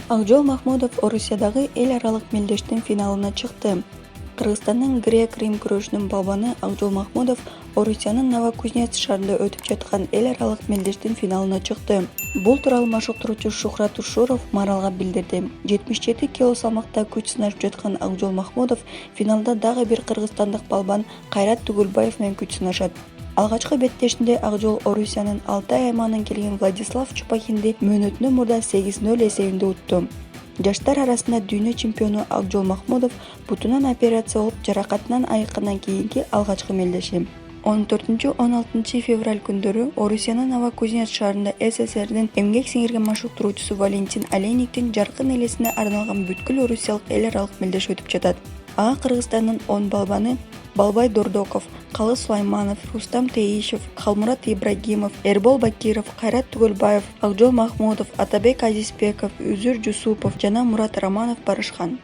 Акжол Махмудов Орусиядагы эл аралык мелдештин финалына чыкты. Кыргызстандын грек-рим күрөшүнүн балбаны Акжол Махмудов Орусиянын Новокузнецк шаарында өтүп жаткан эл аралык мелдештин финалына чыкты. Бул тууралуу машыктыруучу Шухрат Ушуров Маралга билдирди. 77 кг салмакта күч сынашып жаткан Акжол Махмудов финалда дагы бир кыргызстандык балбан Кайрат Тугулбаев менен күч сынашат. Алгачкы беттешинде Акжол Орусиянын Алтай аймагынан келген Владислав Чупахинди мөөнөтүнөн мурда 8-0 эсебинде утту. Жаштар арасында дүйнө чемпиону Акжол Махмудов бутунан операция болуп жаракатынан айыккандан кийинки алгачкы мелдеши. 14-16 февраль күндөрү Орусиянын Новокузнецк шаарында СССРдин эмгек сиңирген машыктыруучусу Валентин Олейниктин жаркын элесине арналган бүткүл орусиялык эл аралык мелдеш өтүп жатат. Ага Кыргызстандын 10 балбаны Балбай Дордоков, Калы Сулайманов, Рустам Теишев, Халмурат Ибрагимов, Эрбол Бакиров, Кайрат Тугулбаев, Акжол Махмудов, Атабек Азизбеков, Үзүр Жусупов жана Мурат Романов барышкан.